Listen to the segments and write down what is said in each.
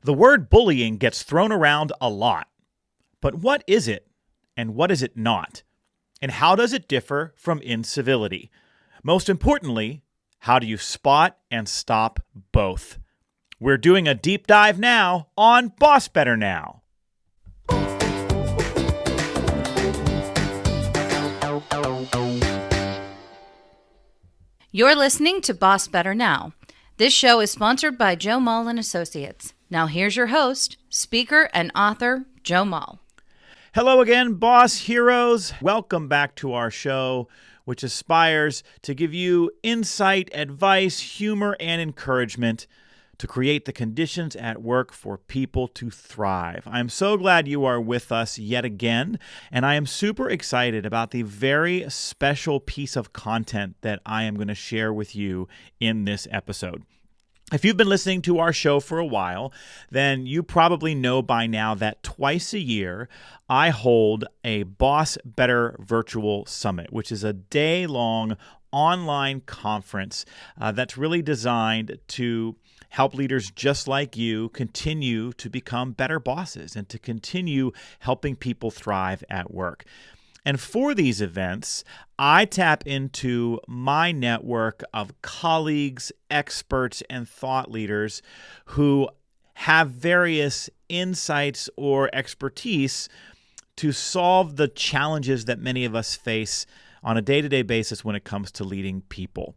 The word bullying gets thrown around a lot, but what is it and what is it not? And how does it differ from incivility? Most importantly, how do you spot and stop both? We're doing a deep dive now on BossBetter Now. You're listening to BossBetter Now. This show is sponsored by Joe Mull and Associates. Now here's your host, speaker and author, Joe Mull. Hello again, Boss Heroes. Welcome back to our show, which aspires to give you insight, advice, humor, and encouragement to create the conditions at work for people to thrive. I'm so glad you are with us yet again, and I am super excited about the very special piece of content that I am going to share with you in this episode. If you've been listening to our show for a while, then you probably know by now that twice a year I hold a BossBetter Virtual Summit, which is a day-long online conference that's really designed to help leaders just like you continue to become better bosses and to continue helping people thrive at work. And for these events, I tap into my network of colleagues, experts, and thought leaders who have various insights or expertise to solve the challenges that many of us face on a day-to-day basis when it comes to leading people.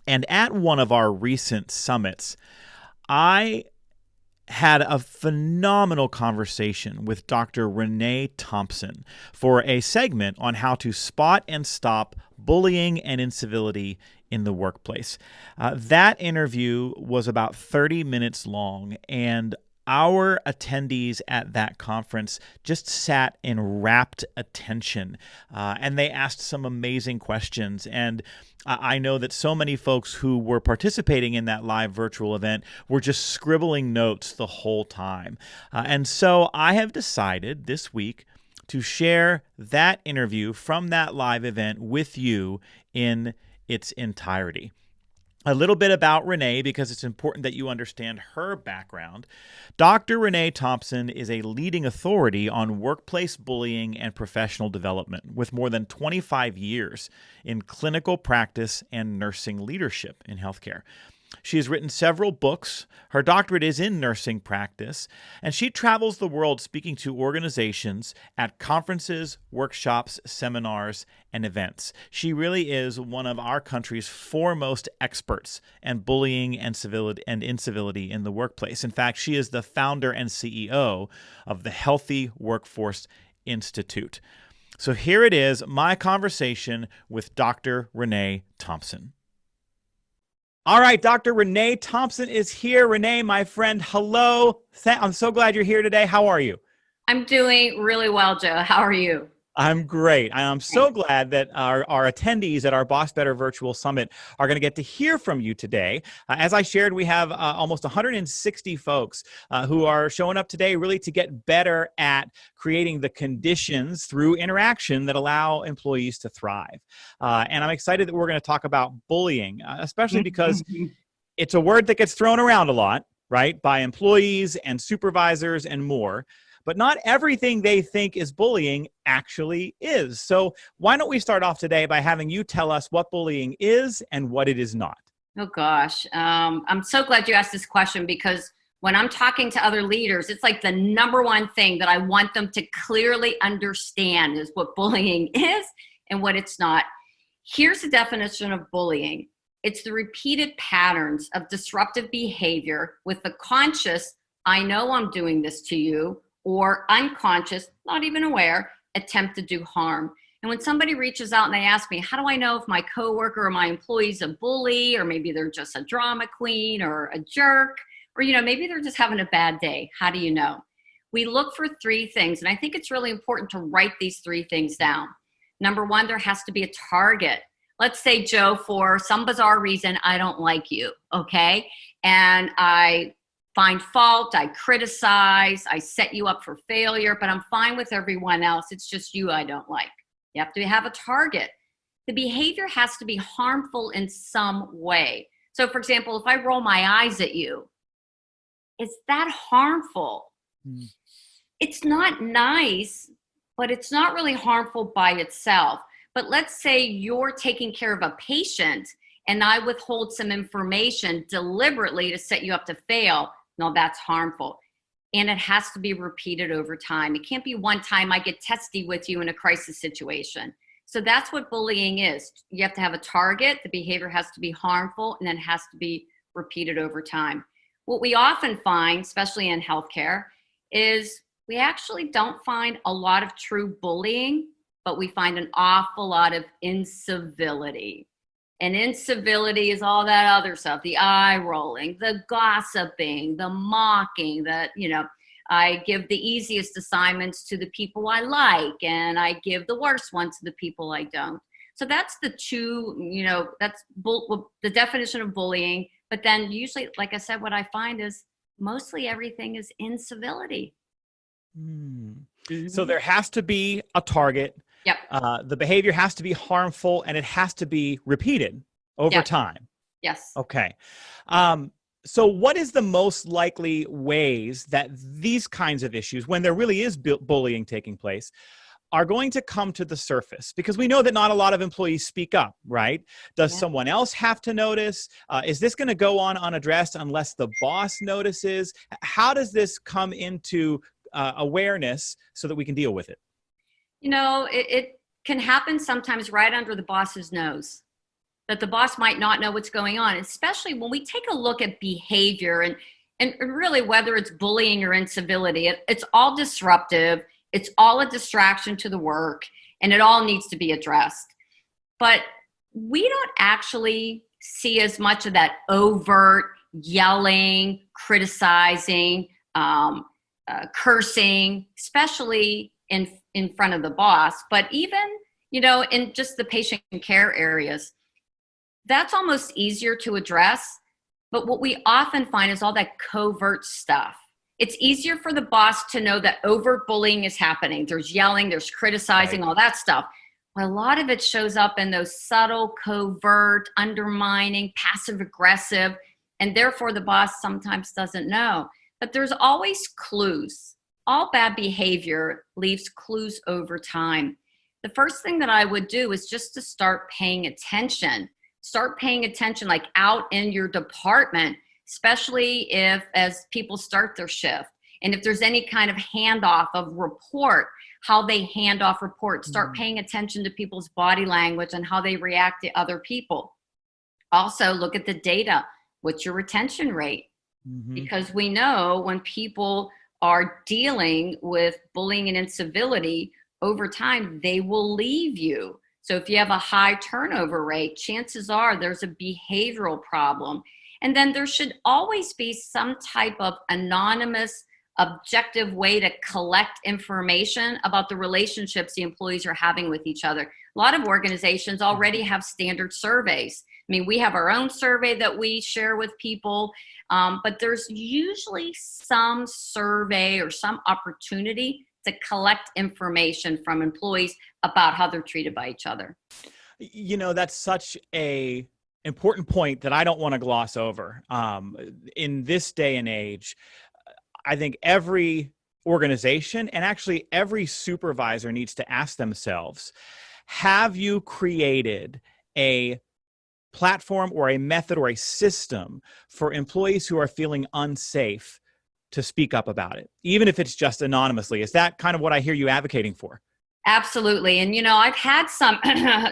And at one of our recent summits, I had a phenomenal conversation with Dr. Renee Thompson for a segment on how to spot and stop bullying and incivility in the workplace. That interview was about 30 minutes long, and our attendees at that conference just sat in rapt attention, and they asked some amazing questions. And I know that so many folks who were participating in that live virtual event were just scribbling notes the whole time. And so I have decided this week to share that interview from that live event with you in its entirety. A little bit about Renee, because it's important that you understand her background. Dr. Renee Thompson is a leading authority on workplace bullying and professional development, with more than 25 years in clinical practice and nursing leadership in healthcare. She has written several books. Her doctorate is in nursing practice, and she travels the world speaking to organizations at conferences, workshops, seminars, and events. She really is one of our country's foremost experts in bullying and incivility in the workplace. In fact, she is the founder and CEO of the Healthy Workforce Institute. So here it is, my conversation with Dr. Renee Thompson. All right, Dr. Renee Thompson is here. Renee, my friend, hello. I'm so glad you're here today. How are you? I'm doing really well, Joe. How are you? I'm great. I'm so glad that our attendees at our BossBetter Virtual Summit are going to get to hear from you today. As I shared, we have almost 160 folks who are showing up today really to get better at creating the conditions through interaction that allow employees to thrive. And I'm excited that we're going to talk about bullying, especially because it's a word that gets thrown around a lot, right, by employees and supervisors and more. But not everything they think is bullying actually is. So why don't we start off today by having you tell us what bullying is and what it is not? Oh, gosh. I'm so glad you asked this question, because when I'm talking to other leaders, it's like the number one thing that I want them to clearly understand is what bullying is and what it's not. Here's the definition of bullying. It's the repeated patterns of disruptive behavior with the conscious, I know I'm doing this to you, or unconscious, not even aware, attempt to do harm. And when somebody reaches out and they ask me, how do I know if my coworker or my employee's a bully, or maybe they're just a drama queen or a jerk, or maybe they're just having a bad day? How do you know? We look for three things, and I think it's really important to write these three things down. Number one, there has to be a target. Let's say, Joe, for some bizarre reason, I don't like you, okay? And I find fault, I criticize, I set you up for failure, but I'm fine with everyone else. It's just you I don't like. You have to have a target. The behavior has to be harmful in some way. So for example, if I roll my eyes at you is that harmful? It's not nice, but it's not really harmful by itself. But let's say you're taking care of a patient and I withhold some information deliberately to set you up to fail. No, that's harmful. And it has to be repeated over time. It can't be one time I get testy with you in a crisis situation. So that's what bullying is. You have to have a target. The behavior has to be harmful, and then it has to be repeated over time. What we often find, especially in healthcare, is we actually don't find a lot of true bullying, but we find an awful lot of incivility. And incivility is all that other stuff, the eye rolling, the gossiping, the mocking, I give the easiest assignments to the people I like, and I give the worst ones to the people I don't. So that's the that's the definition of bullying. But then usually, like I said, what I find is mostly everything is incivility. So there has to be a target. Yep. The behavior has to be harmful, and it has to be repeated over time. Yes. Okay. So what is the most likely ways that these kinds of issues, when there really is bullying taking place, are going to come to the surface? Because we know that not a lot of employees speak up, right? Does someone else have to notice? Is this going to go on unaddressed unless the boss notices? How does this come into awareness so that we can deal with it? It can happen sometimes right under the boss's nose, that the boss might not know what's going on, especially when we take a look at behavior and really whether it's bullying or incivility, it's all disruptive. It's all a distraction to the work, and it all needs to be addressed. But we don't actually see as much of that overt yelling, criticizing, cursing, especially in front of the boss, but even, in just the patient care areas, that's almost easier to address. But what we often find is all that covert stuff. It's easier for the boss to know that overt bullying is happening. There's yelling, there's criticizing, all that stuff. But a lot of it shows up in those subtle, covert, undermining, passive aggressive, and therefore the boss sometimes doesn't know. But there's always clues. All bad behavior leaves clues over time. The first thing that I would do is just to start paying attention. Start paying attention, like out in your department, especially as people start their shift. And if there's any kind of handoff of report, how they hand off reports, start paying attention to people's body language and how they react to other people. Also, look at the data. What's your retention rate? Because we know when people are dealing with bullying and incivility, over time, they will leave you. So if you have a high turnover rate, chances are there's a behavioral problem. And then there should always be some type of anonymous, objective way to collect information about the relationships the employees are having with each other. A lot of organizations already have standard surveys. I mean, we have our own survey that we share with people, but there's usually some survey or some opportunity to collect information from employees about how they're treated by each other. That's such a important point that I don't want to gloss over. In this day and age, I think every organization and actually every supervisor needs to ask themselves, have you created a platform or a method or a system for employees who are feeling unsafe to speak up about it, even if it's just anonymously? Is that kind of what I hear you advocating for? Absolutely. And, I've had some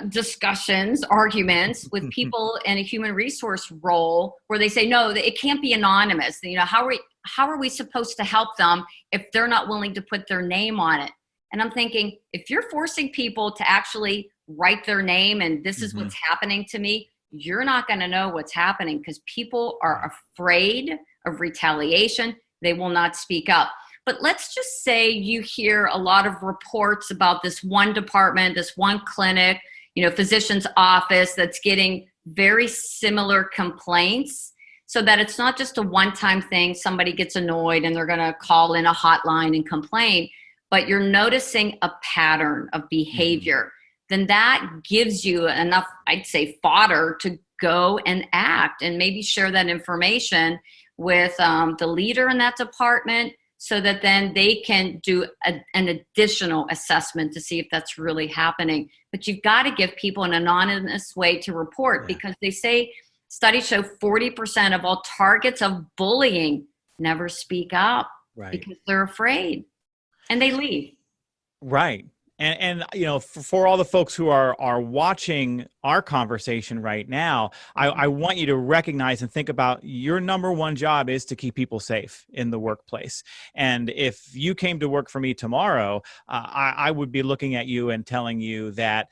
discussions, arguments with people in a human resource role where they say, no, it can't be anonymous. How are we supposed to help them if they're not willing to put their name on it? And I'm thinking, if you're forcing people to actually write their name and this is what's happening to me, you're not going to know what's happening because people are afraid of retaliation. They will not speak up. But let's just say you hear a lot of reports about this one department, this one clinic, physician's office that's getting very similar complaints, so that it's not just a one-time thing. Somebody gets annoyed and they're going to call in a hotline and complain, but you're noticing a pattern of behavior. Then that gives you enough, I'd say, fodder to go and act and maybe share that information with the leader in that department, so that then they can do an additional assessment to see if that's really happening. But you've got to give people an anonymous way to report, because they say, studies show 40% of all targets of bullying never speak up because they're afraid, and they leave. Right. And you know, for all the folks who are watching our conversation right now, I want you to recognize and think about your number one job is to keep people safe in the workplace. And if you came to work for me tomorrow, I would be looking at you and telling you that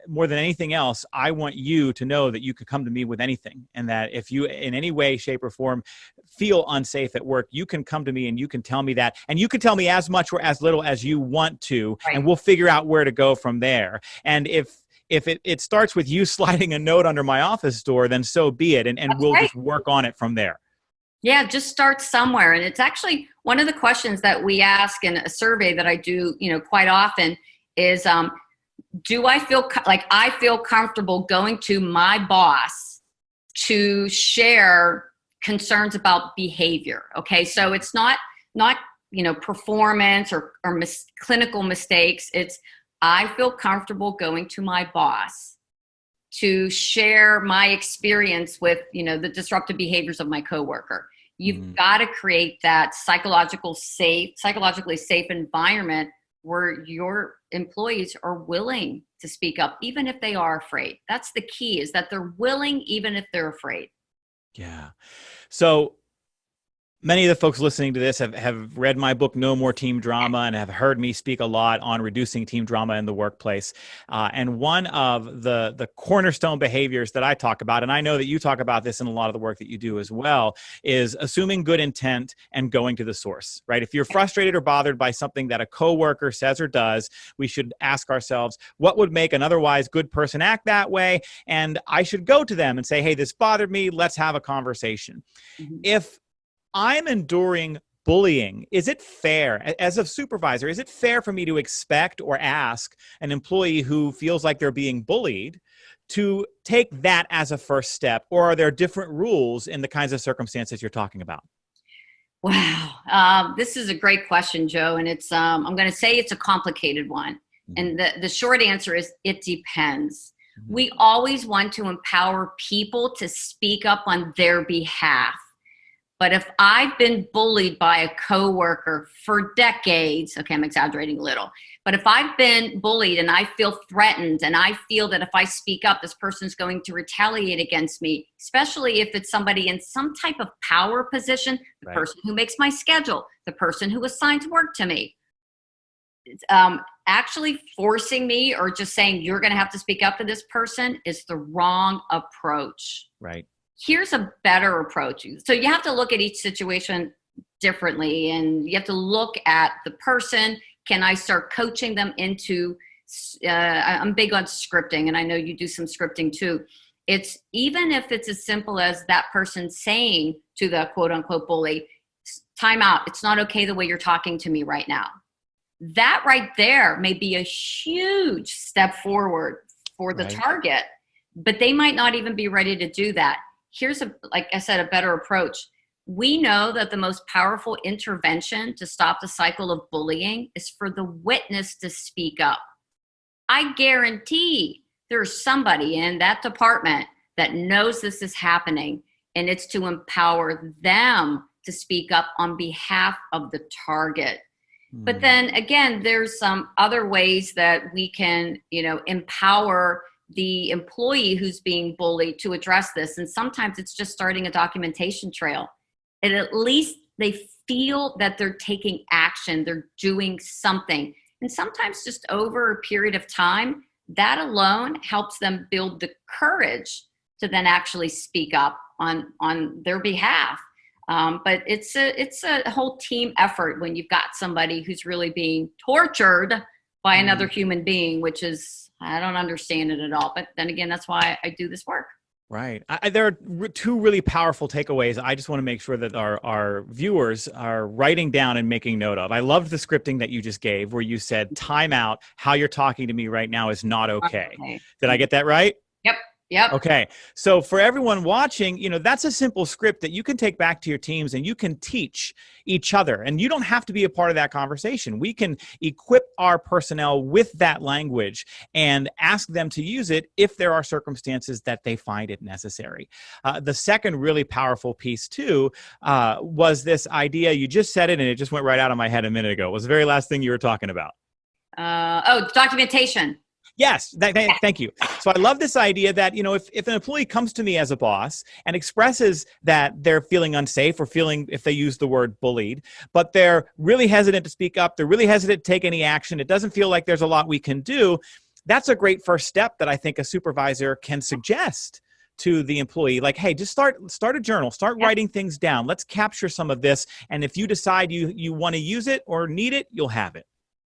more than anything else, I want you to know that you could come to me with anything, and that if you in any way, shape, or form feel unsafe at work, you can come to me and you can tell me that, and you can tell me as much or as little as you want to, and we'll figure out where to go from there. And if it starts with you sliding a note under my office door, then so be it, and we'll just work on it from there. Yeah, just start somewhere. And it's actually one of the questions that we ask in a survey that I do, quite often is, do I feel like I feel comfortable going to my boss to share concerns about behavior? Okay, so it's not performance or clinical mistakes. It's, I feel comfortable going to my boss to share my experience with, the disruptive behaviors of my coworker. You've got to create that psychologically safe environment where your employees are willing to speak up, even if they are afraid. That's the key, is that they're willing, even if they're afraid. Yeah. So many of the folks listening to this have read my book, No More Team Drama, and have heard me speak a lot on reducing team drama in the workplace. And one of the cornerstone behaviors that I talk about, and I know that you talk about this in a lot of the work that you do as well, is assuming good intent and going to the source, right? If you're frustrated or bothered by something that a coworker says or does, we should ask ourselves, what would make an otherwise good person act that way? And I should go to them and say, hey, this bothered me. Let's have a conversation. If I'm enduring bullying, is it fair, as a supervisor, is it fair for me to expect or ask an employee who feels like they're being bullied to take that as a first step? Or are there different rules in the kinds of circumstances you're talking about? Wow. This is a great question, Joe. And it's, I'm going to say it's a complicated one. And the short answer is it depends. We always want to empower people to speak up on their behalf. But if I've been bullied by a coworker for decades, okay, I'm exaggerating a little, but if I've been bullied and I feel threatened and I feel that if I speak up, this person's going to retaliate against me, especially if it's somebody in some type of power position, the person who makes my schedule, the person who assigns work to me, actually forcing me or just saying, you're going to have to speak up to this person is the wrong approach. Right. Here's a better approach. So you have to look at each situation differently, and you have to look at the person. Can I start coaching them into, I'm big on scripting, and I know you do some scripting too. It's even if it's as simple as that person saying to the quote unquote bully, time out, it's not okay the way you're talking to me right now. That right there may be a huge step forward for the target, but they might not even be ready to do that. Here's like I said, a better approach. We know that the most powerful intervention to stop the cycle of bullying is for the witness to speak up. I guarantee there's somebody in that department that knows this is happening, and it's to empower them to speak up on behalf of the target. But then again, there's some other ways that we can, empower the employee who's being bullied to address this. And sometimes it's just starting a documentation trail. And at least they feel that they're taking action, they're doing something. And sometimes just over a period of time, that alone helps them build the courage to then actually speak up on their behalf. But it's a whole team effort when you've got somebody who's really being tortured by another human being, which is, I don't understand it at all. But then again, that's why I do this work. Right. There are two really powerful takeaways I just want to make sure that our viewers are writing down and making note of. I loved the scripting that you just gave where you said, time out, how you're talking to me right now is not okay. Did I get that right? Yep. Yep. Okay. So for everyone watching, that's a simple script that you can take back to your teams and you can teach each other. And you don't have to be a part of that conversation. We can equip our personnel with that language and ask them to use it if there are circumstances that they find it necessary. The second really powerful piece too was this idea. You just said it and it just went right out of my head a minute ago. It was the very last thing you were talking about. Documentation. Yes, thank you. So I love this idea that, if an employee comes to me as a boss and expresses that they're feeling unsafe or feeling, if they use the word bullied, but they're really hesitant to speak up, they're really hesitant to take any action, it doesn't feel like there's a lot we can do, that's a great first step that I think a supervisor can suggest to the employee. Like, hey, just start a journal, start writing things down. Let's capture some of this. And if you decide you want to use it or need it, you'll have it.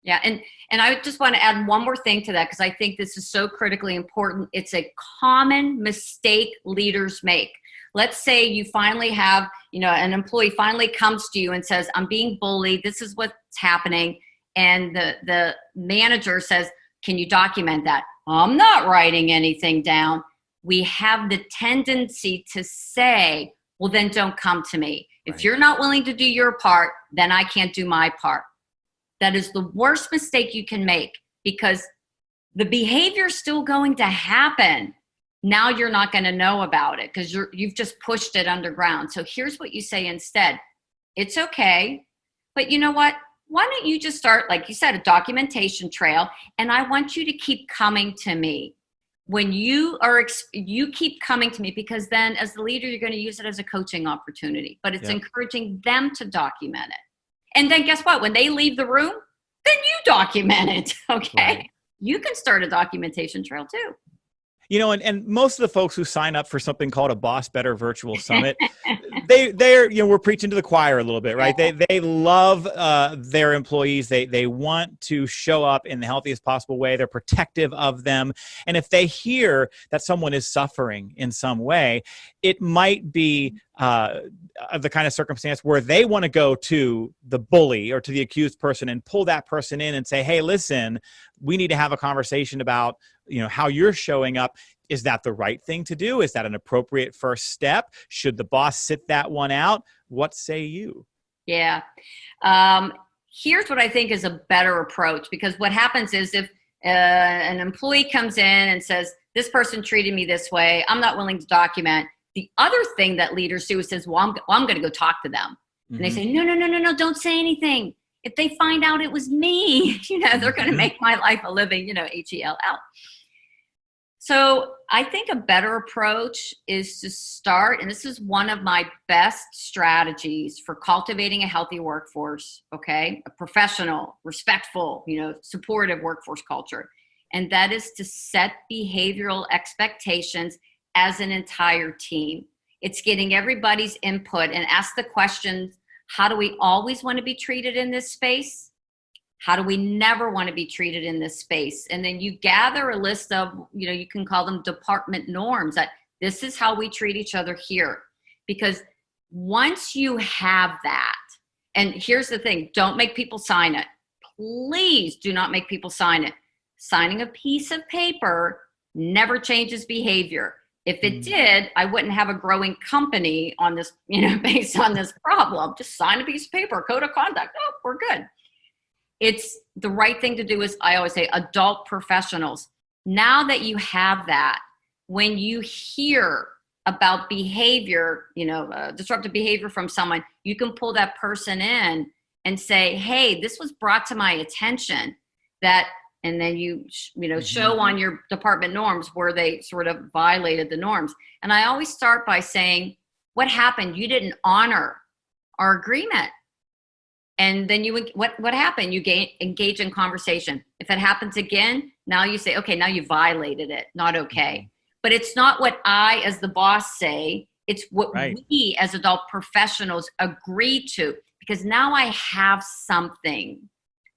Yeah, and I just want to add one more thing to that because I think this is so critically important. It's a common mistake leaders make. Let's say you finally have, an employee finally comes to you and says, I'm being bullied. This is what's happening. And the manager says, can you document that? I'm not writing anything down. We have the tendency to say, well, then don't come to me. If you're not willing to do your part, then I can't do my part. That is the worst mistake you can make because the behavior is still going to happen. Now you're not going to know about it because you've just pushed it underground. So here's what you say instead. It's okay, but you know what? Why don't you just start, like you said, a documentation trail, and I want you to keep coming to me. When you keep coming to me, because then as the leader, you're going to use it as a coaching opportunity, but it's encouraging them to document it. And then guess what? When they leave the room, then you document it, okay? Right. You can start a documentation trail too. And most of the folks who sign up for something called a BossBetter virtual summit, they're we're preaching to the choir a little bit, right? Yeah. They love their employees. They want to show up in the healthiest possible way. They're protective of them. And if they hear that someone is suffering in some way, it might be the kind of circumstance where they want to go to the bully or to the accused person and pull that person in and say, hey, listen, we need to have a conversation about how you're showing up. Is that the right thing to do? Is that an appropriate first step? Should the boss sit that one out? What say you? Yeah. Here's what I think is a better approach, because what happens is if an employee comes in and says, this person treated me this way, I'm not willing to document. The other thing that leaders do is says, well, I'm going to go talk to them. Mm-hmm. And they say, no, don't say anything. If they find out it was me, they're going to make my life a living, HELL. So I think a better approach is to start, and this is one of my best strategies for cultivating a healthy workforce, okay? A professional, respectful, supportive workforce culture. And that is to set behavioral expectations as an entire team. It's getting everybody's input and ask the questions, how do we always want to be treated in this space? How do we never want to be treated in this space? And then you gather a list of, you can call them department norms, that this is how we treat each other here. Because once you have that, and here's the thing, don't make people sign it. Please do not make people sign it. Signing a piece of paper never changes behavior. If it did, I wouldn't have a growing company on this, based on this problem. Just sign a piece of paper, code of conduct. Oh, we're good. It's the right thing to do is, I always say, adult professionals. Now that you have that, when you hear about behavior, disruptive behavior from someone, you can pull that person in and say, hey, this was brought to my attention that, and then you show on your department norms where they sort of violated the norms. And I always start by saying, what happened? You didn't honor our agreement. And then what happened? You engage in conversation. If it happens again, now you say, okay, now you violated it. Not okay. But it's not what I, as the boss, say. It's what we, as adult professionals, agree to. Because now I have something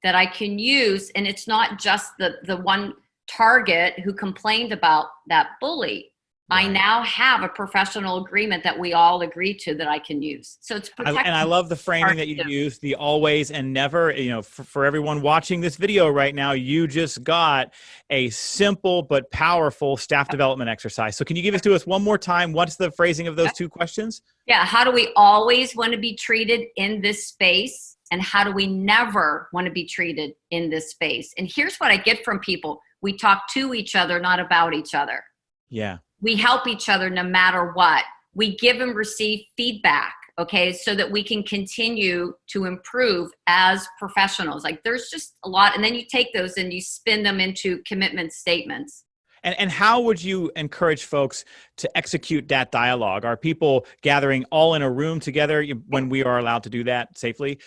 that I can use. And it's not just the one target who complained about that bully. I now have a professional agreement that we all agree to that I can use. So it's protected. And I love the framing that you use, the always and never. You know, for everyone watching this video right now, you just got a simple but powerful staff development exercise. So can you give it to us one more time? What's the phrasing of those two questions? Yeah. How do we always want to be treated in this space? And how do we never want to be treated in this space? And here's what I get from people. We talk to each other, not about each other. Yeah. We help each other no matter what. We give and receive feedback, okay, so that we can continue to improve as professionals. Like there's just a lot. And then you take those and you spin them into commitment statements. And how would you encourage folks to execute that dialogue? Are people gathering all in a room together when we are allowed to do that safely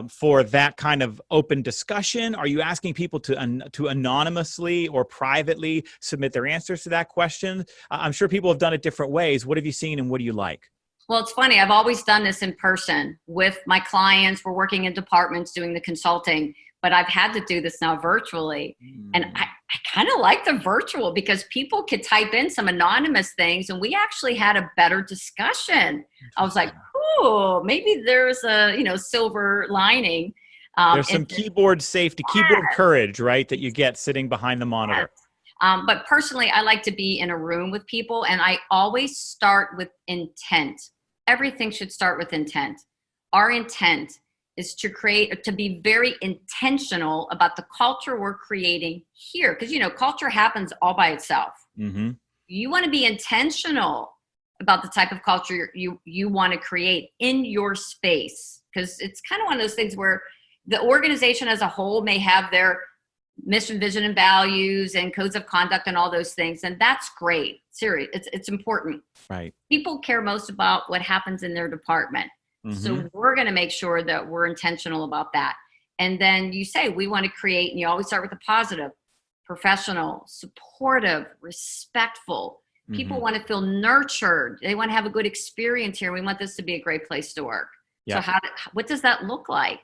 for that kind of open discussion? Are you asking people to anonymously or privately submit their answers to that question? I'm sure people have done it different ways. What have you seen and what do you like? Well, it's funny. I've always done this in person with my clients. We're working in departments doing the consulting, but I've had to do this now virtually. And I kind of like the virtual because people could type in some anonymous things and we actually had a better discussion. I was like, oh, maybe there's a, silver lining. There's some keyboard safety, keyboard courage, right, that you get sitting behind the monitor. But personally, I like to be in a room with people and I always start with intent. Everything should start with intent. Our intent is to be very intentional about the culture we're creating here. Because, culture happens all by itself. Mm-hmm. You want to be intentional about the type of culture you want to create in your space. Because it's kind of one of those things where the organization as a whole may have their mission, vision, and values and codes of conduct and all those things. And that's great. Serious. It's important. Right. People care most about what happens in their department. Mm-hmm. So we're going to make sure that we're intentional about that. And then you say, we want to create, and you always start with a positive, professional, supportive, respectful. People want to feel nurtured. They want to have a good experience here. We want this to be a great place to work. Yep. So what does that look like?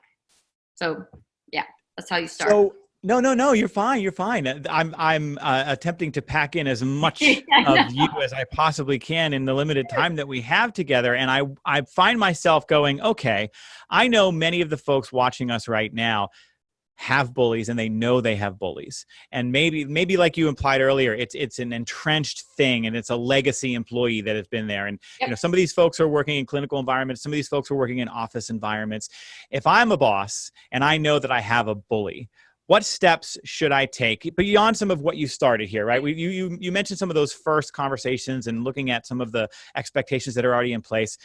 So yeah, that's how you start. So, No, you're fine. You're fine. I'm attempting to pack in as much of you as I possibly can in the limited time that we have together. And I find myself going, okay, I know many of the folks watching us right now have bullies and they know they have bullies. And maybe like you implied earlier, it's an entrenched thing and it's a legacy employee that has been there. And some of these folks are working in clinical environments. Some of these folks are working in office environments. If I'm a boss and I know that I have a bully, what steps should I take beyond some of what you started here, right? You mentioned some of those first conversations and looking at some of the expectations that are already in place,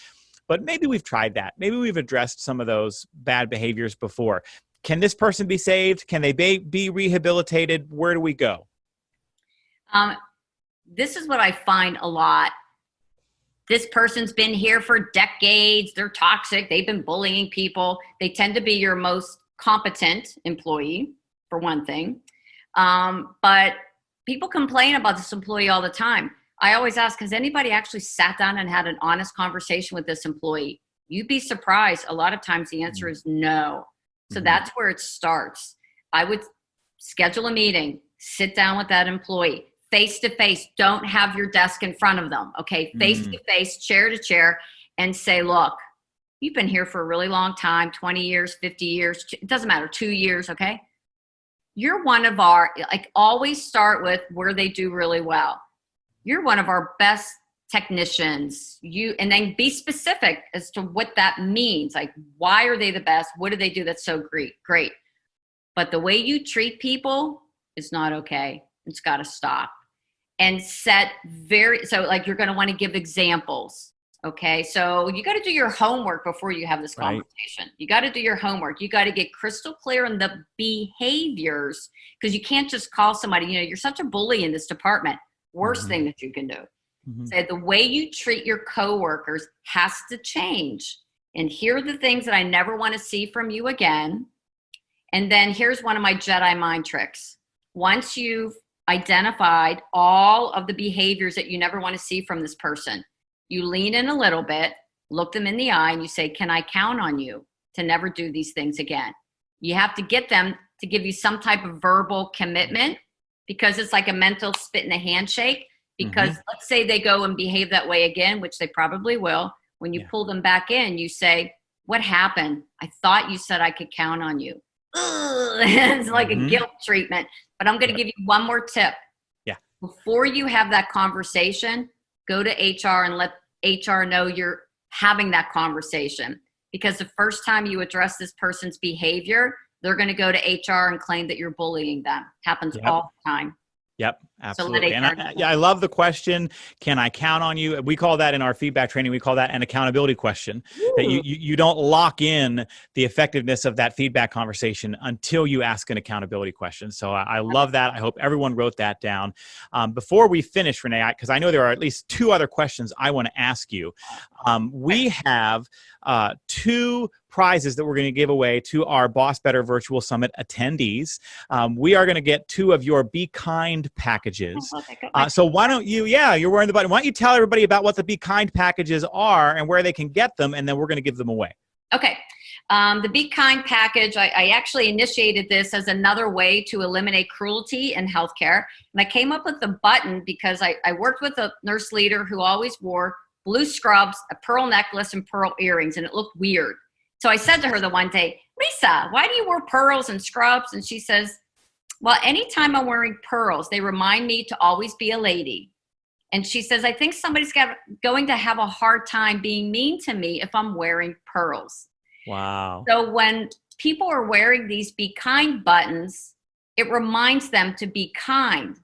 but maybe we've tried that. Maybe we've addressed some of those bad behaviors before. Can this person be saved? Can they be rehabilitated? Where do we go? This is what I find a lot. This person's been here for decades. They're toxic. They've been bullying people. They tend to be your most competent employee, for one thing. But people complain about this employee all the time. I always ask, has anybody actually sat down and had an honest conversation with this employee? You'd be surprised. A lot of times the answer is no. So that's where it starts. I would schedule a meeting, sit down with that employee, face to face. Don't have your desk in front of them. Okay. Face to face, chair to chair, and say, look, you've been here for a really long time, 20 years, 50 years. It doesn't matter, 2 years. Okay. You're one of our, always start with where they do really well. You're one of our best technicians. And then be specific as to what that means. Like, why are they the best? What do they do that's so great? But the way you treat people is not okay. It's got to stop. And you're going to want to give examples. Okay. So you got to do your homework before you have this conversation. Right. You got to do your homework. You got to get crystal clear on the behaviors, because you can't just call somebody, you're such a bully in this department. Worst thing that you can do. Say the way you treat your coworkers has to change. And here are the things that I never want to see from you again. And then here's one of my Jedi mind tricks. Once you've identified all of the behaviors that you never want to see from this person, you lean in a little bit, look them in the eye, and you say, can I count on you to never do these things again? You have to get them to give you some type of verbal commitment, because it's like a mental spit in a handshake. Because let's say they go and behave that way again, which they probably will. When you pull them back in, you say, what happened? I thought you said I could count on you. Ugh. It's like a guilt treatment. But I'm going to give you one more tip. Yeah. Before you have that conversation, go to HR and let HR know you're having that conversation. Because the first time you address this person's behavior, they're going to go to HR and claim that you're bullying them. Happens all the time. Yep, absolutely. So And I love the question, can I count on you? We call that in our feedback training, we call that an accountability question. That you don't lock in the effectiveness of that feedback conversation until you ask an accountability question. So I love that. I hope everyone wrote that down. Before we finish, Renee, because I know there are at least 2 other questions I want to ask you. We have 2 prizes that we're going to give away to our BossBetter Virtual Summit attendees. We are going to get 2 of your Be Kind packages. So why don't you, you're wearing the button. Why don't you tell everybody about what the Be Kind packages are and where they can get them, and then we're going to give them away. Okay. The Be Kind package, I actually initiated this as another way to eliminate cruelty in healthcare. And I came up with the button because I worked with a nurse leader who always wore blue scrubs, a pearl necklace, and pearl earrings, and it looked weird. So I said to her the one day, Lisa, why do you wear pearls and scrubs? And she says, well, anytime I'm wearing pearls, they remind me to always be a lady. And she says, I think somebody's going to have a hard time being mean to me if I'm wearing pearls. Wow. So when people are wearing these Be Kind buttons, it reminds them to be kind.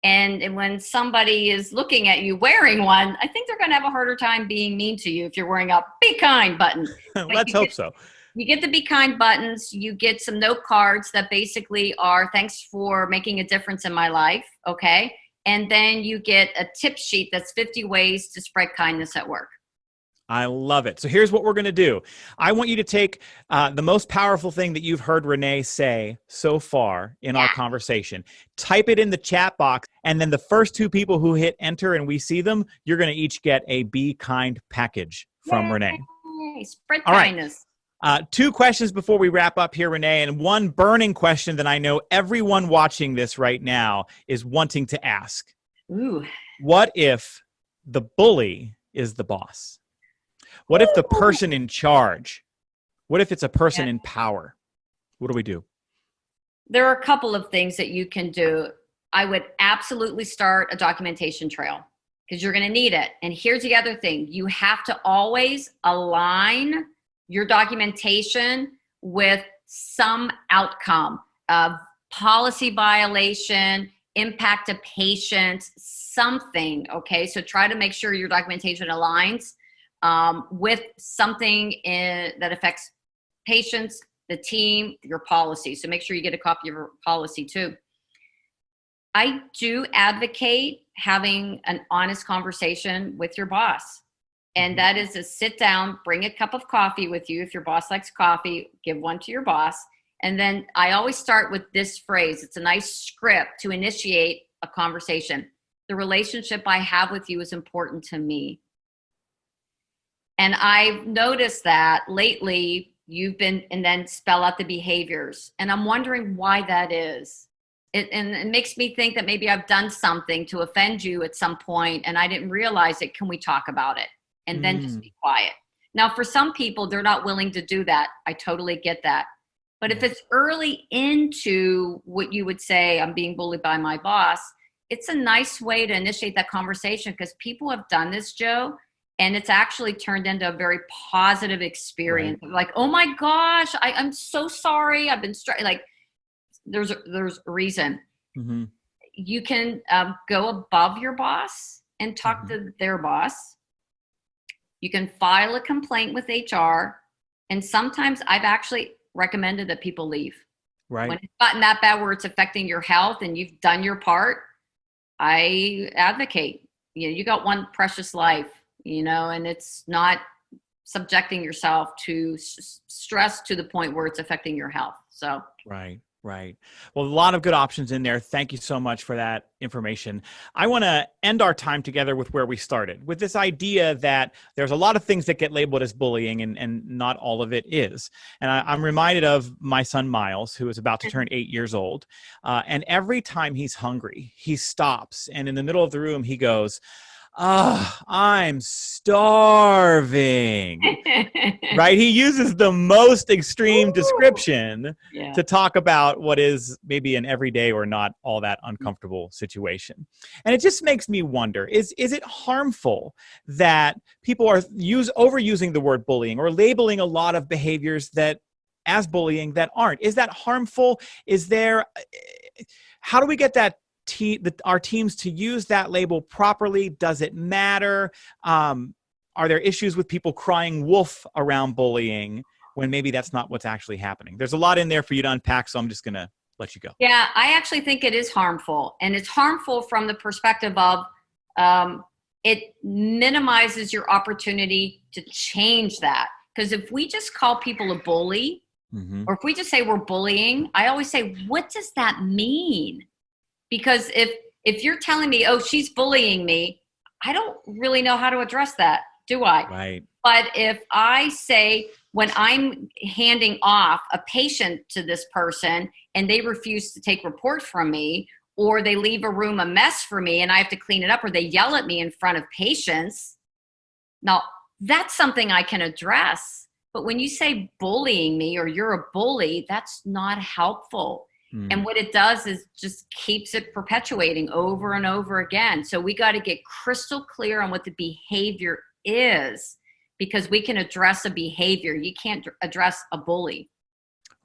And when somebody is looking at you wearing one, I think they're going to have a harder time being mean to you if you're wearing a Be Kind button. Let's hope so. You get the Be Kind buttons. You get some note cards that basically are thanks for making a difference in my life. Okay. And then you get a tip sheet that's 50 ways to spread kindness at work. I love it. So here's what we're going to do. I want you to take the most powerful thing that you've heard Renee say so far in our conversation, type it in the chat box, and then the first 2 people who hit enter and we see them, you're going to each get a Be Kind package from Renee. Spread kindness. 2 questions before we wrap up here, Renee, and one burning question that I know everyone watching this right now is wanting to ask. Ooh. What if the bully is the boss? What if the person in charge? What if it's a person in power? What do we do? There are a couple of things that you can do. I would absolutely start a documentation trail because you're going to need it. And here's the other thing. You have to always align your documentation with some outcome of policy violation, impact to patients, something. Okay. So try to make sure your documentation aligns with something that affects patients, the team, your policy. So make sure you get a copy of your policy too. I do advocate having an honest conversation with your boss. And that is to sit down, bring a cup of coffee with you. If your boss likes coffee, give one to your boss. And then I always start with this phrase. It's a nice script to initiate a conversation. The relationship I have with you is important to me. And I've noticed that lately you've been, and then spell out the behaviors. And I'm wondering why that is. It makes me think that maybe I've done something to offend you at some point and I didn't realize it. Can we talk about it? And then just be quiet. Now, for some people, they're not willing to do that. I totally get that. But if it's early into what you would say, I'm being bullied by my boss, it's a nice way to initiate that conversation because people have done this, Joe. And it's actually turned into a very positive experience. Right. Like, oh my gosh, I'm so sorry. I've been like, there's a reason. Mm-hmm. You can go above your boss and talk to their boss. You can file a complaint with HR. And sometimes I've actually recommended that people leave. Right. When it's gotten that bad where it's affecting your health and you've done your part, I advocate. You got one precious life. And it's not subjecting yourself to stress to the point where it's affecting your health. So, right. Right. Well, a lot of good options in there. Thank you so much for that information. I want to end our time together with where we started, with this idea that there's a lot of things that get labeled as bullying and not all of it is. And I'm reminded of my son, Miles, who is about to turn 8 years old. And every time he's hungry, he stops. And in the middle of the room, he goes, I'm starving. Right? He uses the most extreme description to talk about what is maybe an everyday or not all that uncomfortable situation. And it just makes me wonder, is it harmful that people are overusing the word bullying or labeling a lot of behaviors that as bullying that aren't? Is that harmful? How do we get our teams to use that label properly? Does it matter? Are there issues with people crying wolf around bullying when maybe that's not what's actually happening? There's a lot in there for you to unpack, so I'm just going to let you go. Yeah, I actually think it is harmful. And it's harmful from the perspective of it minimizes your opportunity to change that. Because if we just call people a bully, or if we just say we're bullying, I always say, what does that mean? Because if you're telling me, oh, she's bullying me, I don't really know how to address that, do I? Right. But if I say, when I'm handing off a patient to this person and they refuse to take report from me, or they leave a room a mess for me and I have to clean it up, or they yell at me in front of patients, now that's something I can address. But when you say bullying me or you're a bully, that's not helpful. And what it does is just keeps it perpetuating over and over again. So we got to get crystal clear on what the behavior is, because we can address a behavior. You can't address a bully.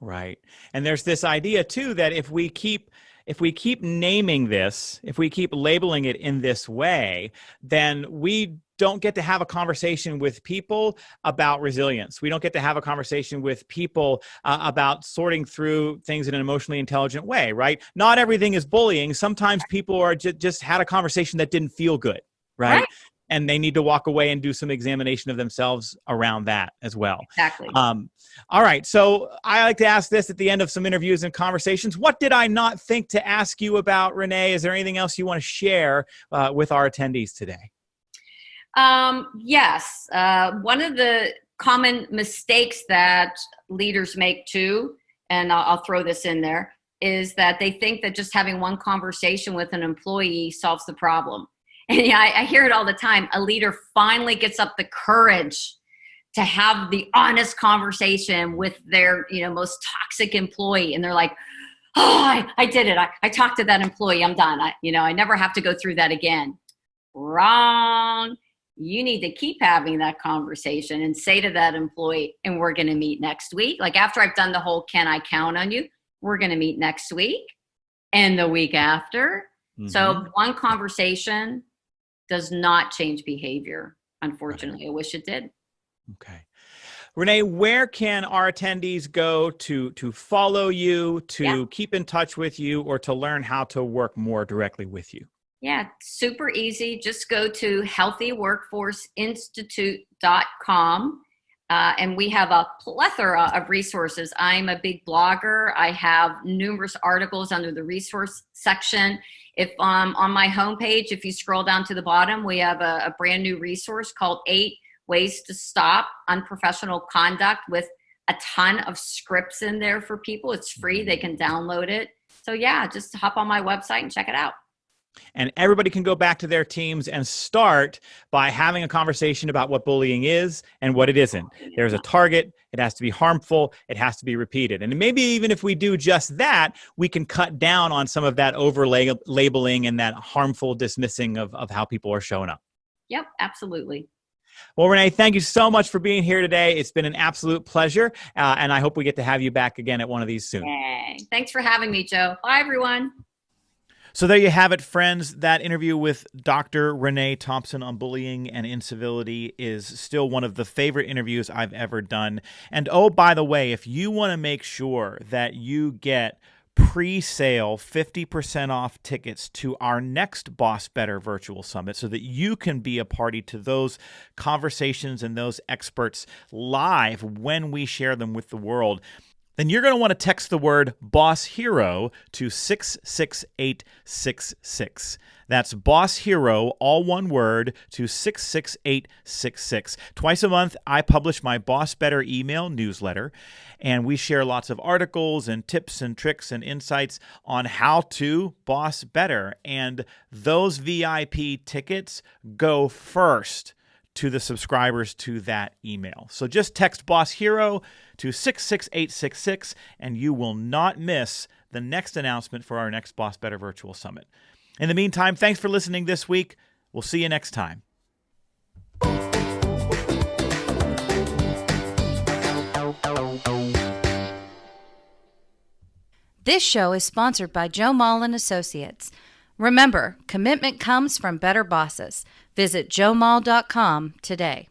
Right. And there's this idea too that if we keep naming this, if we keep labeling it in this way, then we don't get to have a conversation with people about resilience. We don't get to have a conversation with people about sorting through things in an emotionally intelligent way, right? Not everything is bullying. Sometimes people are just had a conversation that didn't feel good, right? And they need to walk away and do some examination of themselves around that as well. Exactly. All right. So I like to ask this at the end of some interviews and conversations. What did I not think to ask you about, Renee? Is there anything else you want to share with our attendees today? Yes. One of the common mistakes that leaders make too, and I'll throw this in there, is that they think that just having one conversation with an employee solves the problem. And yeah, I hear it all the time. A leader finally gets up the courage to have the honest conversation with their, most toxic employee. And they're like, oh, I did it. I talked to that employee. I'm done. I never have to go through that again. Wrong. You need to keep having that conversation and say to that employee, and we're going to meet next week. Like after I've done the whole, can I count on you? We're going to meet next week and the week after. So one conversation does not change behavior. Unfortunately, I wish it did. Okay. Renee, where can our attendees go to follow you, to keep in touch with you, or to learn how to work more directly with you? Yeah, super easy. Just go to healthyworkforceinstitute.com. And we have a plethora of resources. I'm a big blogger. I have numerous articles under the resource section. If on my homepage, if you scroll down to the bottom, we have a brand new resource called 8 Ways to Stop Unprofessional Conduct, with a ton of scripts in there for people. It's free. They can download it. So yeah, just hop on my website and check it out. And everybody can go back to their teams and start by having a conversation about what bullying is and what it isn't. There's a target. It has to be harmful. It has to be repeated. And maybe even if we do just that, we can cut down on some of that over-labeling and that harmful dismissing of how people are showing up. Yep, absolutely. Well, Renee, thank you so much for being here today. It's been an absolute pleasure. And I hope we get to have you back again at one of these soon. Yay. Thanks for having me, Joe. Bye, everyone. So there you have it, friends. That interview with Dr. Renee Thompson on bullying and incivility is still one of the favorite interviews I've ever done. And oh, by the way, if you want to make sure that you get pre-sale 50% off tickets to our next BossBetter virtual summit so that you can be a party to those conversations and those experts live when we share them with the world, then you're going to want to text the word Boss Hero to 66866. That's Boss Hero, all one word, to 66866. Twice a month, I publish my BossBetter email newsletter, and we share lots of articles and tips and tricks and insights on how to boss better. And those VIP tickets go first to the subscribers to that email. So just text Boss Hero to 66866, and you will not miss the next announcement for our next BossBetter Virtual Summit. In the meantime, thanks for listening this week. We'll see you next time. This show is sponsored by Joe Mull and Associates. Remember, commitment comes from better bosses. Visit joemull.com today.